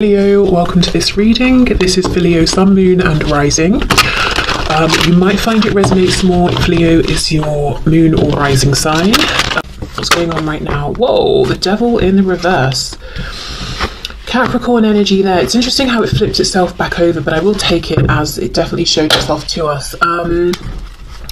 Leo, welcome to this reading. This is for Leo, Sun, Moon and Rising. You might find it resonates more if Leo is your moon or rising sign. What's going on right now? Whoa, the devil in the reverse. Capricorn energy there. It's interesting how it flipped itself back over, but I will take it as it definitely showed itself to us.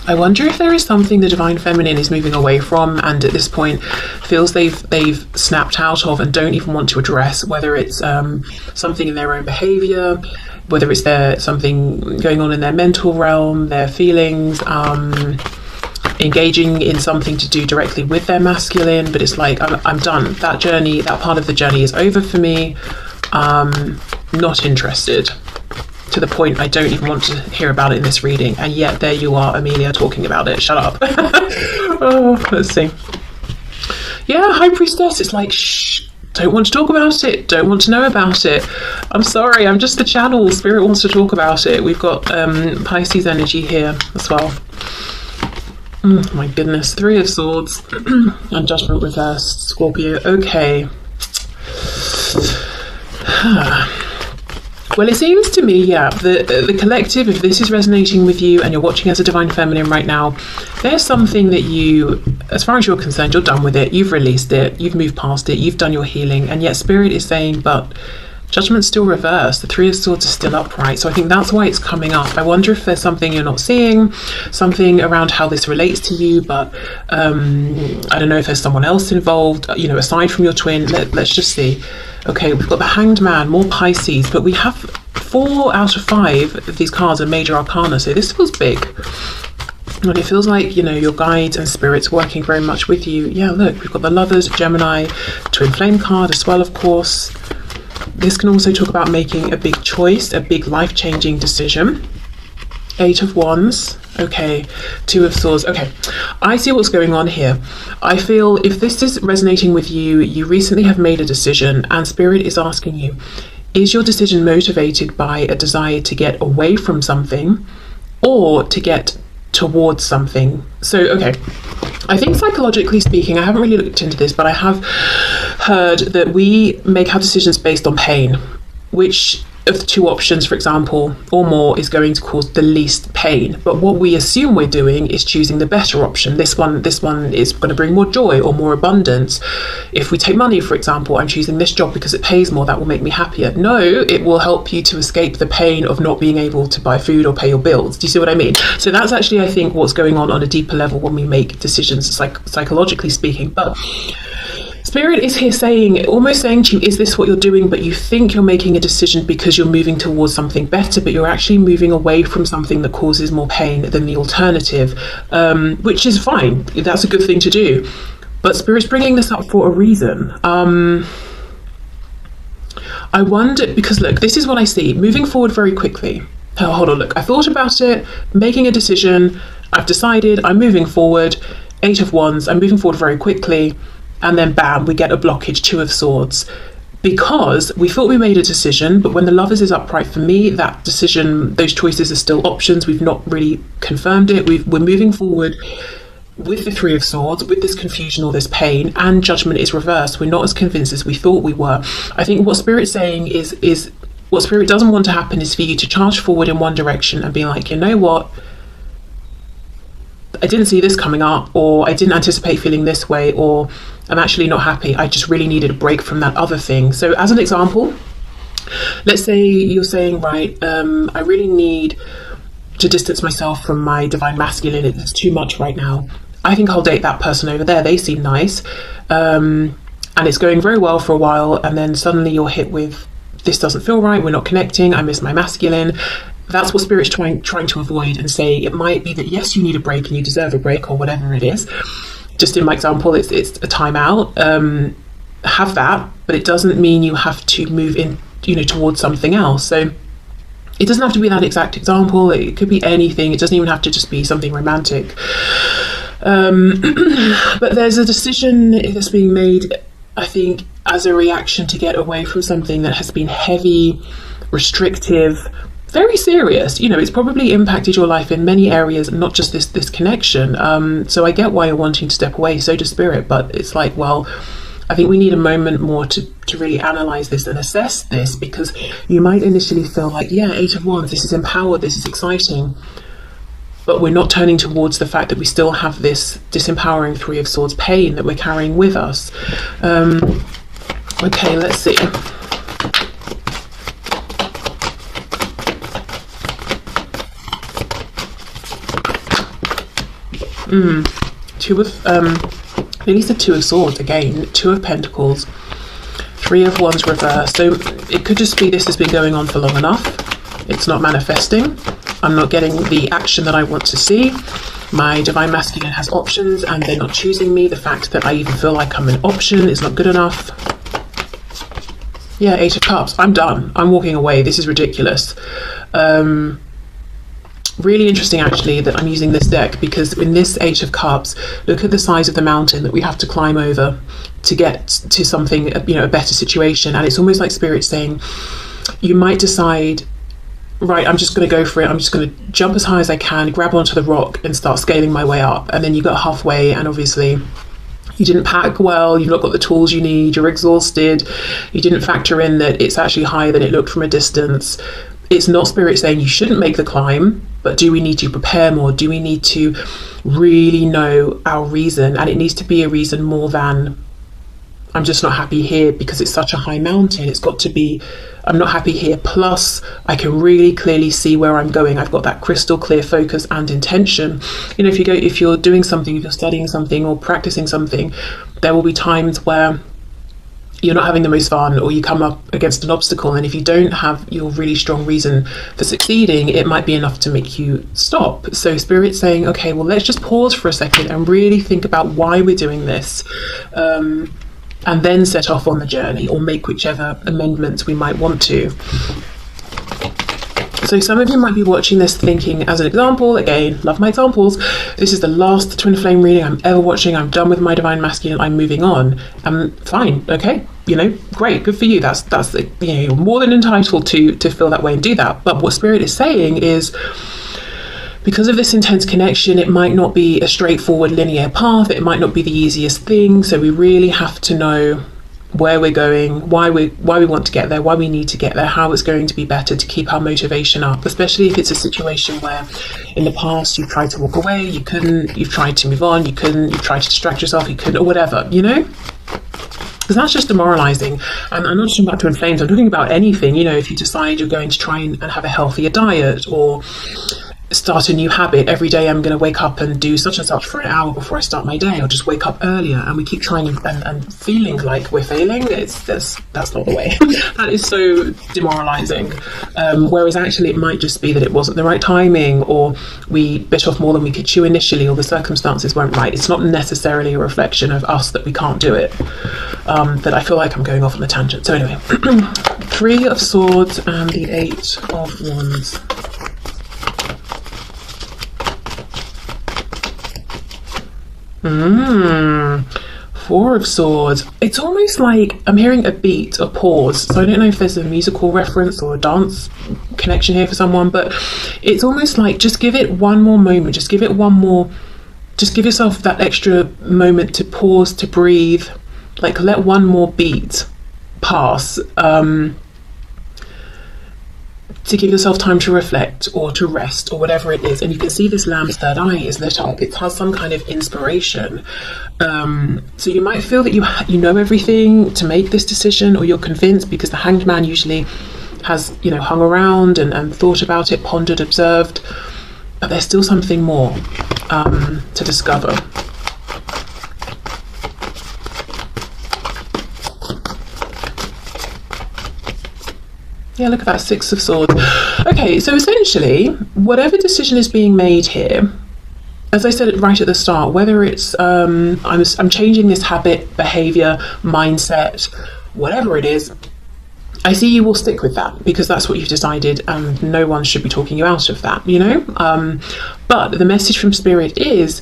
I wonder if there is something the divine feminine is moving away from and at this point feels they've snapped out of and don't even want to address, whether it's something in their own behavior, whether it's something going on in their mental realm, their feelings, engaging in something to do directly with their masculine. But it's like, I'm done. That journey, that part of the journey is over for me. Not interested. To the point I don't even want to hear about it in this reading, and yet there you are, Amelia, talking about it. Shut up. Oh, let's see. Yeah, High Priestess, it's like, shh, don't want to talk about it, don't want to know about it. I'm sorry, I'm just the channel. Spirit wants to talk about it. We've got Pisces energy here as well. My goodness, Three of Swords and Judgment reversed, Scorpio. Okay. Well, it seems to me, yeah, the collective, if this is resonating with you and you're watching as a divine feminine right now, there's something that you, as far as you're concerned, you're done with it, you've released it, you've moved past it, you've done your healing, and yet Spirit is saying, but Judgment's still reversed, the Three of Swords are still upright. So I think that's why it's coming up. I wonder if there's something you're not seeing, something around how this relates to you, but I don't know if there's someone else involved, you know, aside from your twin. Let's just see. Okay, we've got the Hanged Man, more Pisces, but we have 4 out of 5 of these cards are major arcana, so this feels big. And it feels like, you know, your guides and spirits working very much with you. Yeah, look, we've got the Lovers, Gemini, Twin Flame card as well, of course. This can also talk about making a big choice, a big life-changing decision. 8 of Wands. Okay, 2 of Swords. Okay, I see what's going on here. I feel if this is resonating with you, you recently have made a decision and Spirit is asking you, is your decision motivated by a desire to get away from something or to get towards something? So, okay, I think psychologically speaking, I haven't really looked into this, but I have heard that we make our decisions based on pain, which of the 2 options, for example, or more, is going to cause the least pain. But what we assume we're doing is choosing the better option. This one is going to bring more joy or more abundance. If we take money, for example, I'm choosing this job because it pays more, that will make me happier. No, it will help you to escape the pain of not being able to buy food or pay your bills. Do you see what I mean? So that's actually, I think, what's going on a deeper level when we make decisions, psychologically speaking. But Spirit is here saying, almost saying to you, is this what you're doing? But you think you're making a decision because you're moving towards something better, but you're actually moving away from something that causes more pain than the alternative, which is fine. That's a good thing to do. But Spirit's bringing this up for a reason. I wonder, because look, this is what I see. Moving forward very quickly. Oh, hold on, look, I thought about it, making a decision. I've decided I'm moving forward. 8 of Wands, I'm moving forward very quickly. And then bam, we get a blockage, 2 of Swords, because we thought we made a decision, but when the Lovers is upright, for me, that decision, those choices are still options. We've not really confirmed it. We're moving forward with the 3 of Swords, with this confusion or this pain, and Judgment is reversed. We're not as convinced as we thought we were. I think what Spirit's saying is what Spirit doesn't want to happen is for you to charge forward in one direction and be like, you know what? I didn't see this coming up, or I didn't anticipate feeling this way, or I'm actually not happy. I just really needed a break from that other thing. So as an example, let's say you're saying, right, I really need to distance myself from my divine masculine. It's too much right now. I think I'll date that person over there. They seem nice. And it's going very well for a while. And then suddenly you're hit with, this doesn't feel right. We're not connecting. I miss my masculine. That's what Spirit's trying to avoid and say it might be that, yes, you need a break and you deserve a break or whatever it is. Just in my example, it's a timeout. Have that, but it doesn't mean you have to move in, you know, towards something else. So it doesn't have to be that exact example. It could be anything. It doesn't even have to just be something romantic. But there's a decision that's being made, I think, as a reaction to get away from something that has been heavy, restrictive, very serious. You know, it's probably impacted your life in many areas, not just this connection. So I get why you're wanting to step away, so does Spirit, but it's like, well, I think we need a moment more to really analyze this and assess this, because you might initially feel like, yeah, Eight of Wands, this is empowered, this is exciting, but we're not turning towards the fact that we still have this disempowering Three of Swords pain that we're carrying with us. Okay, let's see. Maybe it's the Two of Swords again, Two of Pentacles, Three of Wands reversed. So it could just be this has been going on for long enough. It's not manifesting. I'm not getting the action that I want to see. My Divine Masculine has options and they're not choosing me. The fact that I even feel like I'm an option is not good enough. Yeah, Eight of Cups. I'm done. I'm walking away. This is ridiculous. Really interesting actually that I'm using this deck, because in this Eight of Cups, look at the size of the mountain that we have to climb over to get to something, you know, a better situation. And it's almost like Spirit saying, you might decide, right, I'm just going to go for it. I'm just going to jump as high as I can, grab onto the rock and start scaling my way up. And then you got halfway and obviously you didn't pack well, you've not got the tools you need, you're exhausted, you didn't factor in that it's actually higher than it looked from a distance. It's not Spirit saying you shouldn't make the climb, but do we need to prepare more? Do we need to really know our reason? And it needs to be a reason more than, I'm just not happy here because it's such a high mountain. It's got to be, I'm not happy here, plus I can really clearly see where I'm going. I've got that crystal clear focus and intention. You know, if you're doing something, if you're studying something or practicing something, there will be times where you're not having the most fun, or you come up against an obstacle, and if you don't have your really strong reason for succeeding, it might be enough to make you stop. So Spirit's saying, okay, well, let's just pause for a second and really think about why we're doing this, and then set off on the journey, or make whichever amendments we might want to. So some of you might be watching this thinking, as an example, again, love my examples, this is the last twin flame reading I'm ever watching, I'm done with my Divine Masculine, I'm moving on. Fine, okay, you know, great, good for you. That's you know, you're more than entitled to feel that way and do that. But what Spirit is saying is, because of this intense connection, it might not be a straightforward linear path, it might not be the easiest thing, so we really have to know where we're going, why we want to get there, why we need to get there, how it's going to be better to keep our motivation up, especially if it's a situation where in the past you've tried to walk away, you couldn't, you've tried to move on, you couldn't, you've tried to distract yourself, you couldn't, or whatever, you know? Because that's just demoralizing. And I'm not talking about twin flames, I'm talking about anything, you know, if you decide you're going to try and have a healthier diet, or start a new habit. Every day I'm going to wake up and do such and such for an hour before I start my day, or just wake up earlier, and we keep trying and feeling like we're failing. That's not the way. That is so demoralizing. Whereas actually it might just be that it wasn't the right timing, or we bit off more than we could chew initially, or the circumstances weren't right. It's not necessarily a reflection of us that we can't do it. That I feel like I'm going off on a tangent. So anyway, Three of Swords and the Eight of Wands. Four of Swords. It's almost like I'm hearing a beat, a pause. So I don't know if there's a musical reference or a dance connection here for someone, but it's almost like just give it one more moment, just give it one more, just give yourself that extra moment to pause, to breathe, like let one more beat pass. To give yourself time to reflect or to rest or whatever it is. And you can see this lamb's third eye is lit up. It has some kind of inspiration. So you might feel that you know everything to make this decision, or you're convinced, because the Hanged Man usually has, you know, hung around and thought about it, pondered, observed. But there's still something more to discover. Yeah, look at that, Six of Swords. Okay, so essentially, whatever decision is being made here, as I said right at the start, whether it's I'm changing this habit, behavior, mindset, whatever it is, I see you will stick with that because that's what you've decided, and no one should be talking you out of that, you know? But the message from Spirit is,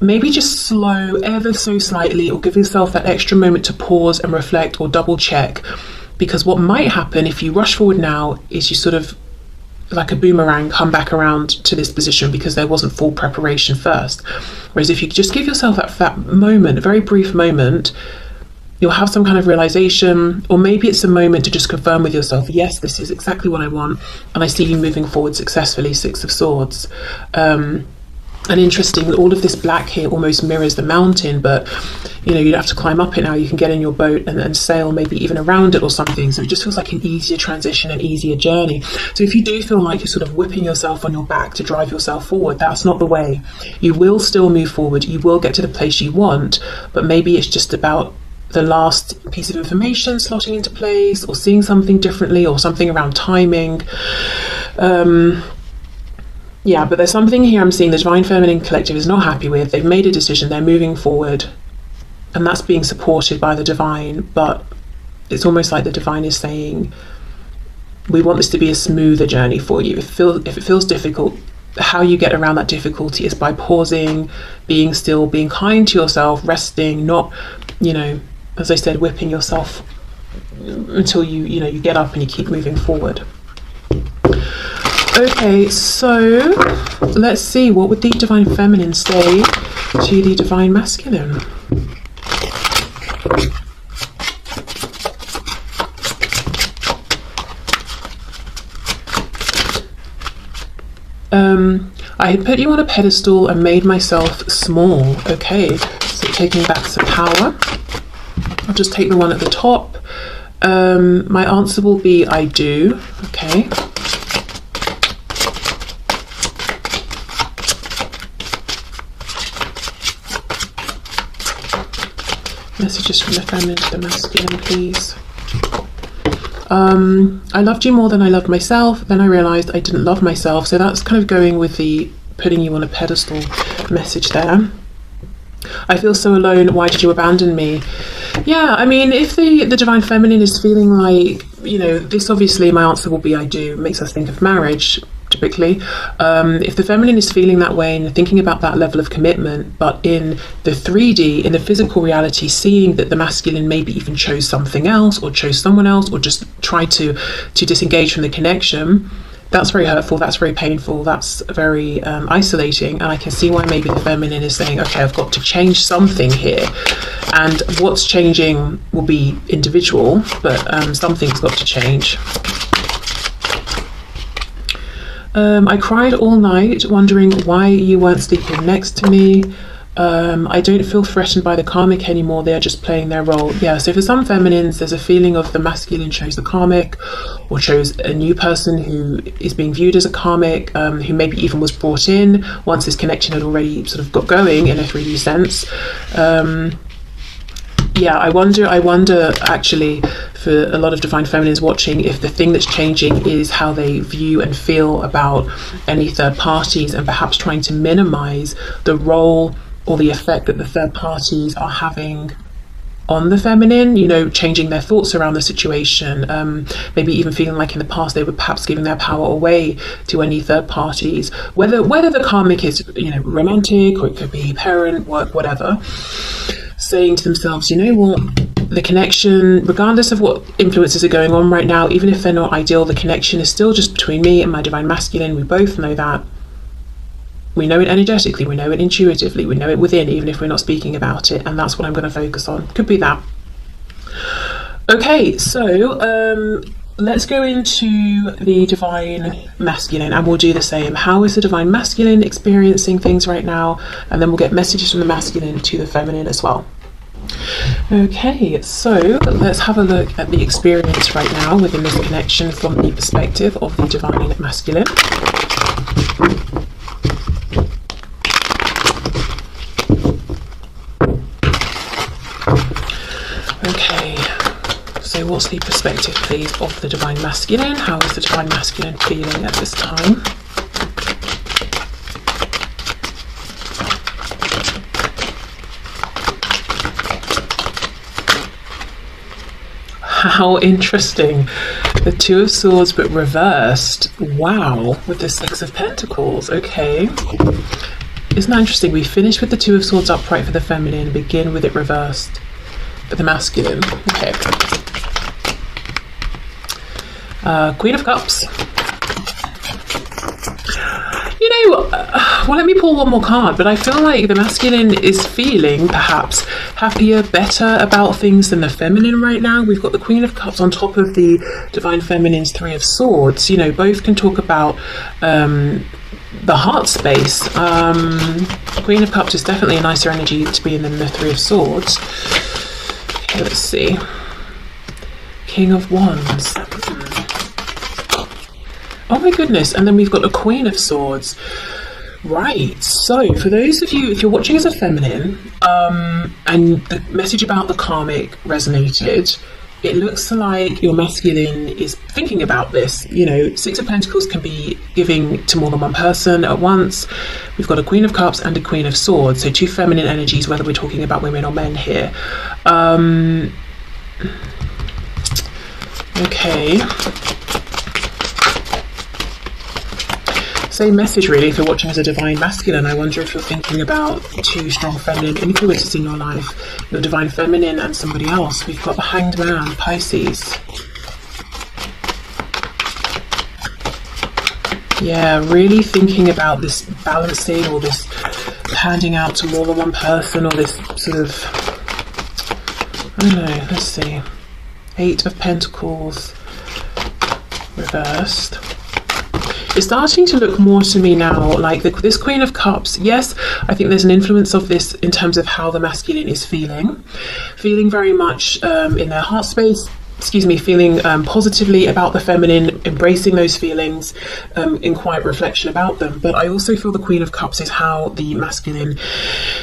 maybe just slow ever so slightly, or give yourself that extra moment to pause and reflect or double check. Because what might happen if you rush forward now is you sort of, like a boomerang, come back around to this position because there wasn't full preparation first. Whereas if you just give yourself that moment, a very brief moment, you'll have some kind of realization, or maybe it's a moment to just confirm with yourself, yes, this is exactly what I want, and I see you moving forward successfully. 6 of Swords. And interesting, all of this black here almost mirrors the mountain, but you know, you'd have to climb up it now. You can get in your boat and sail maybe even around it or something. So it just feels like an easier transition, an easier journey. So if you do feel like you're sort of whipping yourself on your back to drive yourself forward, that's not the way. You will still move forward. You will get to the place you want, but maybe it's just about the last piece of information slotting into place, or seeing something differently, or something around timing. Yeah, but there's something here I'm seeing the Divine Feminine Collective is not happy with. They've made a decision, they're moving forward, and that's being supported by the Divine, but it's almost like the Divine is saying, we want this to be a smoother journey for you. If it feels difficult, how you get around that difficulty is by pausing, being still, being kind to yourself, resting, not, you know, as I said, whipping yourself until you get up and you keep moving forward. Okay, so let's see, what would the Divine Feminine say to the Divine Masculine? I had put you on a pedestal and made myself small. Okay, so taking back some power. I'll just take the one at the top. My answer will be I do. Okay. Messages from the feminine to the masculine, please. I loved you more than I loved myself. Then I realized I didn't love myself. So that's kind of going with the putting you on a pedestal message there. I feel so alone. Why did you abandon me? Yeah, I mean, if the Divine Feminine is feeling like, you know, this, obviously my answer will be I do. It makes us think of marriage, typically. If the feminine is feeling that way and thinking about that level of commitment, but in the 3D, in the physical reality, seeing that the masculine maybe even chose something else, or chose someone else, or just tried to disengage from the connection, that's very hurtful, that's very painful, that's very isolating. And I can see why maybe the feminine is saying, okay, I've got to change something here. And what's changing will be individual, but something's got to change. I cried all night wondering why you weren't sleeping next to me. I don't feel threatened by the karmic anymore. They are just playing their role. Yeah, so for some feminines, there's a feeling of the masculine chose the karmic, or chose a new person who is being viewed as a karmic, who maybe even was brought in once this connection had already sort of got going in a 3D sense. Yeah, I wonder actually, for a lot of Divine Feminines watching, if the thing that's changing is how they view and feel about any third parties, and perhaps trying to minimize the role or the effect that the third parties are having on the feminine, you know, changing their thoughts around the situation, maybe even feeling like in the past they were perhaps giving their power away to any third parties, whether the karmic is, you know, romantic, or it could be parent, work, whatever, saying to themselves, you know what, the connection, regardless of what influences are going on right now, even if they're not ideal, the connection is still just between me and my Divine Masculine. We both know that. We know it energetically, we know it intuitively, we know it within, even if we're not speaking about it, and that's what I'm going to focus on. Could be that. Okay, so let's go into the Divine Masculine, and we'll do the same. How is the Divine Masculine experiencing things right now? And then we'll get messages from the masculine to the feminine as well. Okay, so let's have a look at the experience right now within this connection from the perspective of the Divine Masculine. Okay, so what's the perspective, please, of the Divine Masculine? How is the Divine Masculine feeling at this time? How interesting. The Two of Swords, but reversed. Wow, with the Six of Pentacles. Okay. Isn't that interesting? We finish with the Two of Swords upright for the feminine and begin with it reversed for the masculine. Okay. Queen of Cups. Well, let me pull one more card, but I feel like the masculine is feeling perhaps happier, better about things than the feminine right now. We've got the Queen of Cups on top of the Divine Feminine's Three of Swords. Both can talk about the heart space. Queen of Cups is definitely a nicer energy to be in than the Three of Swords. Okay, let's see. King of Wands. Oh my goodness, and then we've got the Queen of Swords. Right, so for those of you, if you're watching as a feminine, and the message about the karmic resonated, it looks like your masculine is thinking about this. Six of Pentacles can be giving to more than one person at once. We've got a Queen of Cups and a Queen of Swords, so two feminine energies, whether we're talking about women or men here. Okay. Same message really if you're watching as a divine masculine. I wonder if you're thinking about two strong feminine influences in your life, your divine feminine and somebody else. We've got the Hanged Man, Pisces. Yeah, really thinking about this balancing or this handing out to more than one person, or this sort of, I don't know, let's see. Eight of Pentacles reversed. It's starting to look more to me now like this Queen of Cups. Yes, I think there's an influence of this in terms of how the masculine is feeling very much in their heart space, feeling positively about the feminine, embracing those feelings, in quiet reflection about them. But I also feel the Queen of Cups is how the masculine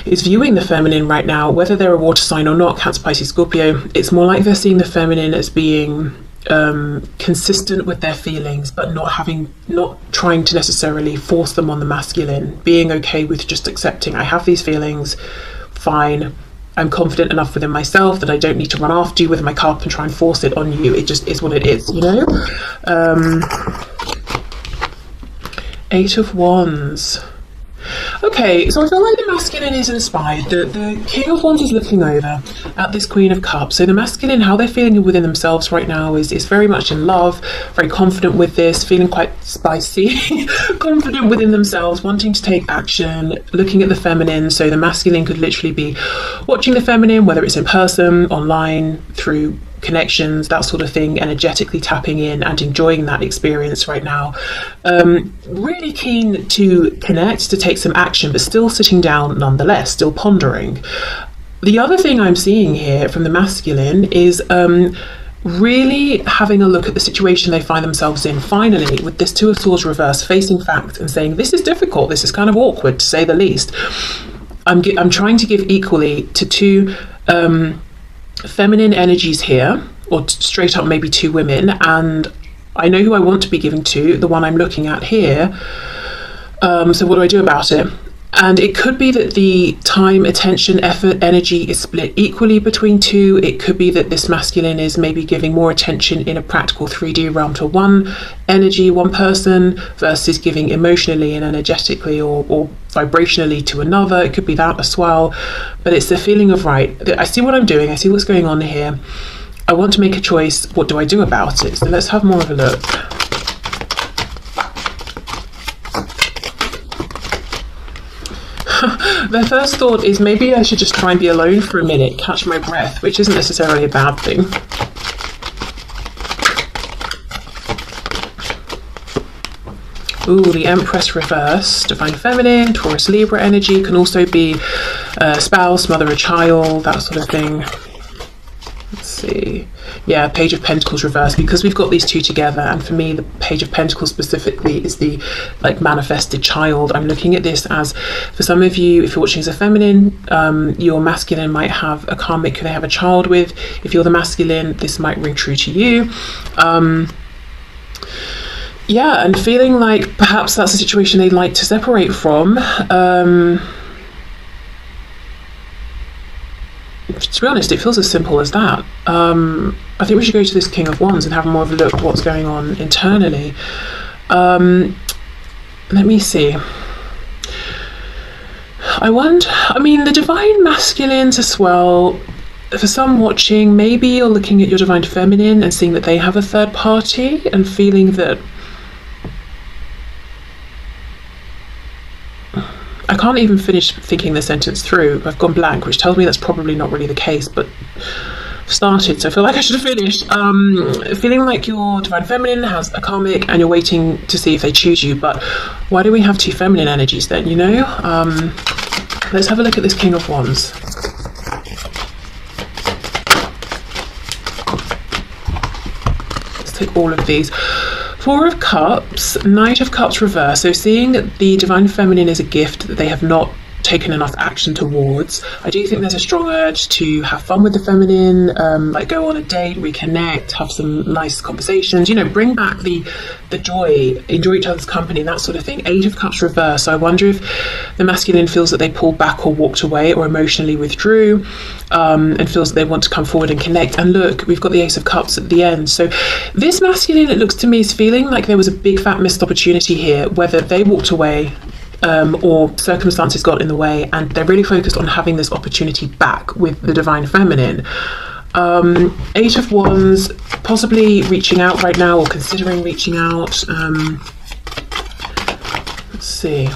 is viewing the feminine right now, whether they're a water sign or not, Cancer, Pisces, Scorpio. It's more like they're seeing the feminine as being consistent with their feelings, but not trying to necessarily force them on the masculine, being okay with just accepting, I have these feelings, fine, I'm confident enough within myself that I don't need to run after you with my cup and try and force it on you. It just is what it is, Eight of Wands. Okay, so I feel like the masculine is inspired. The King of Wands is looking over at this Queen of Cups. So the masculine, how they're feeling within themselves right now is very much in love, very confident with this, feeling quite spicy, confident within themselves, wanting to take action, looking at the feminine. So the masculine could literally be watching the feminine, whether it's in person, online, through connections, that sort of thing, energetically tapping in and enjoying that experience right now. Really keen to connect, to take some action, but still sitting down nonetheless, still pondering. The other thing I'm seeing here from the masculine is really having a look at the situation they find themselves in, finally, with this Two of Swords reverse, facing fact and saying, this is difficult, this is kind of awkward to say the least. I'm trying to give equally to two feminine energies here, or straight up maybe two women, and I know who I want to be giving to, the one I'm looking at here. So what do I do about it? And it could be that the time, attention, effort, energy is split equally between two. It could be that this masculine is maybe giving more attention in a practical 3D realm to one energy, one person, versus giving emotionally and energetically or vibrationally to another. It could be that as well. But it's the feeling of, right, I see what I'm doing, I see what's going on here. I want to make a choice. What do I do about it? So let's have more of a look. Their first thought is maybe I should just try and be alone for a minute, catch my breath, which isn't necessarily a bad thing. Ooh, the Empress reverse, Divine Feminine, Taurus, Libra energy, can also be a spouse, mother, a child, that sort of thing. Let's see. Yeah, Page of Pentacles reverse, because we've got these two together, and for me the Page of Pentacles specifically is the manifested child. I'm looking at this as, for some of you, if you're watching as a feminine, your masculine might have a karmic who they have a child with. If you're the masculine, this might ring true to you. Yeah, and feeling like perhaps that's a situation they'd like to separate from. To be honest, it feels as simple as that. I think we should go to this King of Wands and have more of a look at what's going on internally. Let me see. The divine masculines as well, for some watching, maybe you're looking at your divine feminine and seeing that they have a third party and feeling that can't even finish thinking the sentence through. I've gone blank, which tells me that's probably not really the case, but I've started, so I feel like I should have finished. Feeling like your divine feminine has a karmic and you're waiting to see if they choose you. But why do we have two feminine energies then, you know? Let's have a look at this King of Wands. Let's take all of these. Four of Cups, Knight of Cups reverse. So seeing that the divine feminine is a gift that they have not taken enough action towards, I do think there's a strong urge to have fun with the feminine, like go on a date, reconnect, have some nice conversations, you know, bring back the joy, enjoy each other's company, that sort of thing. Eight of Cups reverse. So I wonder if the masculine feels that they pulled back or walked away or emotionally withdrew, and feels that they want to come forward and connect. And look, we've got the Ace of Cups at the end. So this masculine, it looks to me, is feeling like there was a big fat missed opportunity here, whether they walked away or circumstances got in the way, and they're really focused on having this opportunity back with the divine feminine. Eight of Wands, possibly reaching out right now or considering reaching out. Let's see.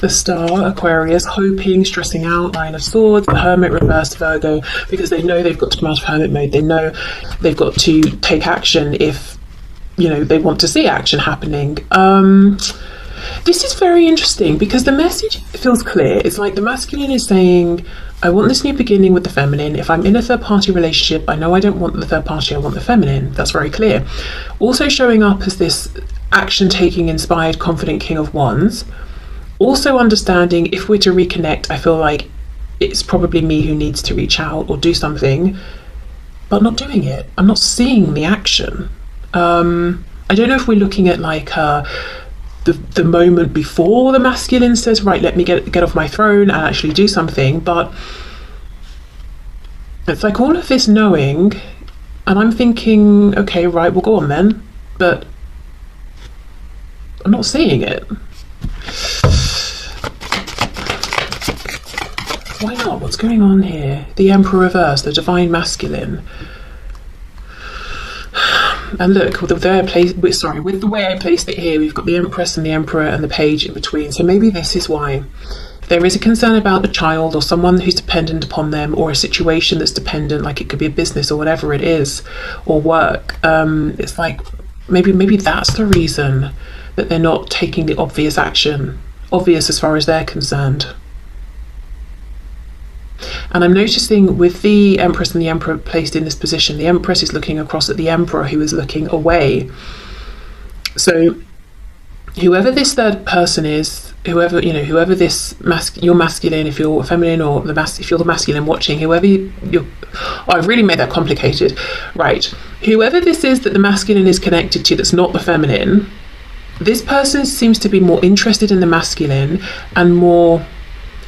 The Star, Aquarius, hoping, stressing out. Nine of Swords, the Hermit, reversed, Virgo, because they know they've got to come out of hermit mode. They know they've got to take action if, you know, they want to see action happening. This is very interesting because the message feels clear. It's like the masculine is saying, I want this new beginning with the feminine. If I'm in a third party relationship, I know I don't want the third party, I want the feminine. That's very clear. Also showing up as this action taking, inspired, confident King of Wands. Also understanding if we're to reconnect, I feel like it's probably me who needs to reach out or do something, but not doing it. I'm not seeing the action. I don't know if we're looking at like the moment before the masculine says, right, let me get off my throne and actually do something, but it's like all of this knowing, and I'm thinking, okay, right, we'll go on then, but I'm not seeing it. Why not? What's going on here? The Emperor reverse, the divine masculine. And look, with the way I placed it here, we've got the Empress and the Emperor and the Page in between. So maybe this is why there is a concern about a child or someone who's dependent upon them, or a situation that's dependent, like it could be a business or whatever it is, or work. It's like maybe that's the reason that they're not taking the obvious action, obvious as far as they're concerned. And I'm noticing with the Empress and the Emperor placed in this position, the Empress is looking across at the Emperor, who is looking away. So whoever this third person is, whoever this you're masculine, if you're feminine, or if you're the masculine watching, I've really made that complicated. Right. Whoever this is that the masculine is connected to that's not the feminine, this person seems to be more interested in the masculine and more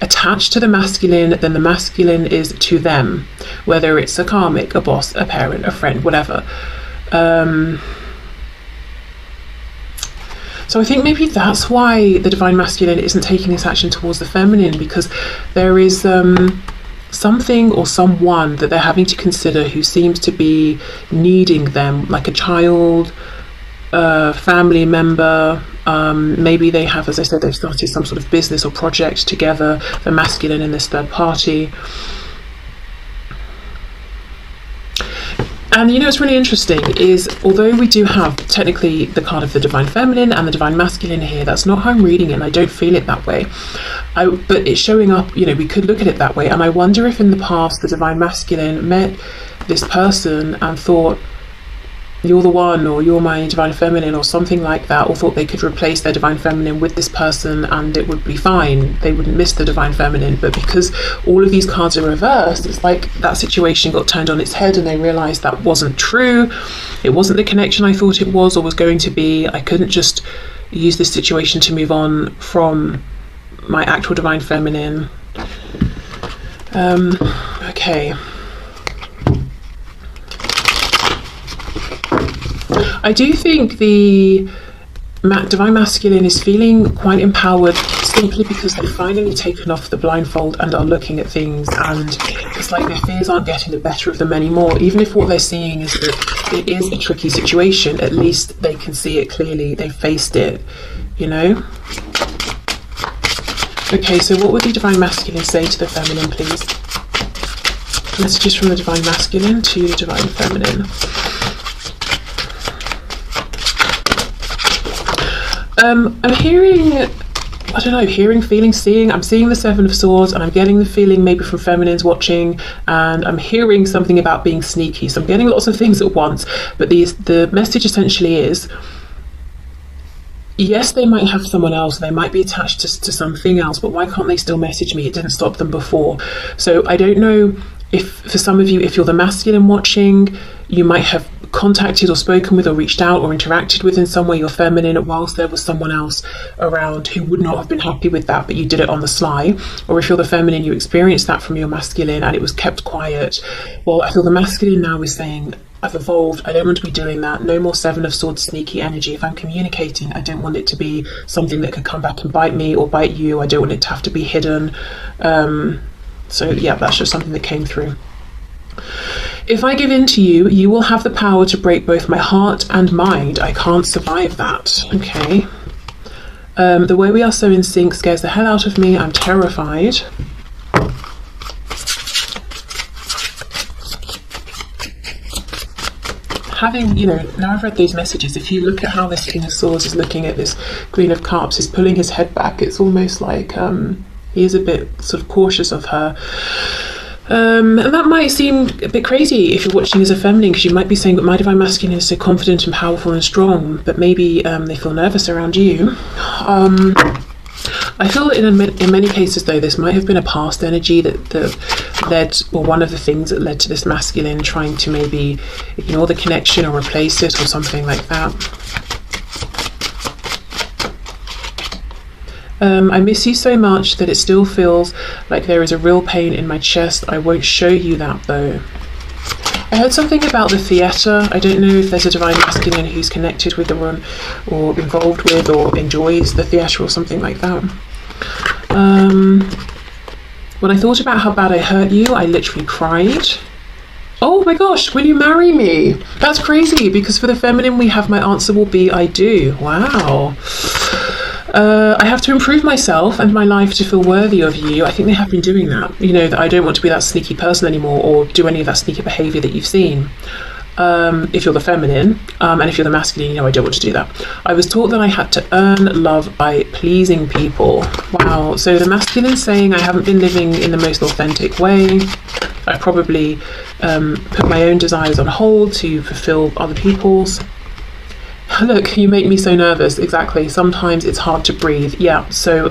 attached to the masculine than the masculine is to them, whether it's a karmic, a boss, a parent, a friend, whatever. So I think maybe that's why the divine masculine isn't taking this action towards the feminine, because there is something or someone that they're having to consider who seems to be needing them, like a child, family member. Maybe they have, as I said, they've started some sort of business or project together, the masculine and this third party. And you know what's really interesting is, although we do have technically the card of the divine feminine and the divine masculine here, that's not how I'm reading it, and I don't feel it that way. But it's showing up, you know, we could look at it that way. And I wonder if in the past the divine masculine met this person and thought, you're the one, or you're my divine feminine, or something like that, or thought they could replace their divine feminine with this person and it would be fine, they wouldn't miss the divine feminine. But because all of these cards are reversed, it's like that situation got turned on its head and they realized that wasn't true, it wasn't the connection I thought it was or was going to be. I couldn't just use this situation to move on from my actual divine feminine. Okay, I do think the divine masculine is feeling quite empowered, simply because they've finally taken off the blindfold and are looking at things, and it's like their fears aren't getting the better of them anymore. Even if what they're seeing is that it is a tricky situation, at least they can see it clearly, they've faced it, you know. Okay, so what would the divine masculine say to the feminine, please? Messages from the divine masculine to the divine feminine. I'm hearing, I don't know, hearing, feeling, seeing. I'm seeing the Seven of Swords, and I'm getting the feeling maybe from feminines watching, and I'm hearing something about being sneaky. So I'm getting lots of things at once, but the message essentially is, yes, they might have someone else, they might be attached to something else, but why can't they still message me? It didn't stop them before. So I don't know if, for some of you, if you're the masculine watching, you might have contacted or spoken with or reached out or interacted with in some way your feminine whilst there was someone else around who would not have been happy with that, but you did it on the sly. Or if you're the feminine, you experienced that from your masculine and it was kept quiet. Well, I feel the masculine now is saying, I've evolved, I don't want to be doing that. No more Seven of Swords sneaky energy. If I'm communicating, I don't want it to be something that could come back and bite me or bite you. I don't want it to have to be hidden. So yeah, that's just something that came through. If I give in to you, you will have the power to break both my heart and mind. I can't survive that. Okay. The way we are so in sync scares the hell out of me. I'm terrified. Having, you know, now I've read these messages, if you look at how this King of Swords is looking at this Queen of Cups, he's pulling his head back. It's almost like he is a bit sort of cautious of her. And that might seem a bit crazy if you're watching as a feminine, because you might be saying, but my divine masculine is so confident and powerful and strong, but maybe they feel nervous around you. I feel in many cases, though, this might have been a past energy that led, or one of the things that led to this masculine trying to maybe ignore the connection or replace it or something like that. I miss you so much that it still feels like there is a real pain in my chest. I won't show you that, though. I heard something about the theatre. I don't know if there's a divine masculine who's connected with the one, or involved with, or enjoys the theatre or something like that. When I thought about how bad I hurt you, I literally cried. Oh my gosh, will you marry me? That's crazy, because for the feminine we have my answer will be I do. Wow. I have to improve myself and my life to feel worthy of you. I think they have been doing that. You know, that I don't want to be that sneaky person anymore or do any of that sneaky behaviour that you've seen. If you're the feminine, and if you're the masculine, you know, I don't want to do that. I was taught that I had to earn love by pleasing people. Wow. So the masculine saying I haven't been living in the most authentic way. I probably put my own desires on hold to fulfill other people's. Look, you make me so nervous. Exactly. Sometimes it's hard to breathe. Yeah. So,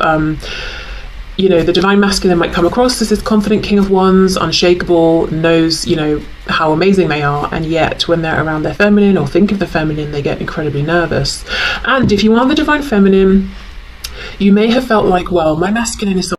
you know, the divine masculine might come across as this confident King of Wands, unshakable, knows, you know, how amazing they are. And yet when they're around their feminine or think of the feminine, they get incredibly nervous. And if you are the divine feminine, you may have felt like, well, my masculine is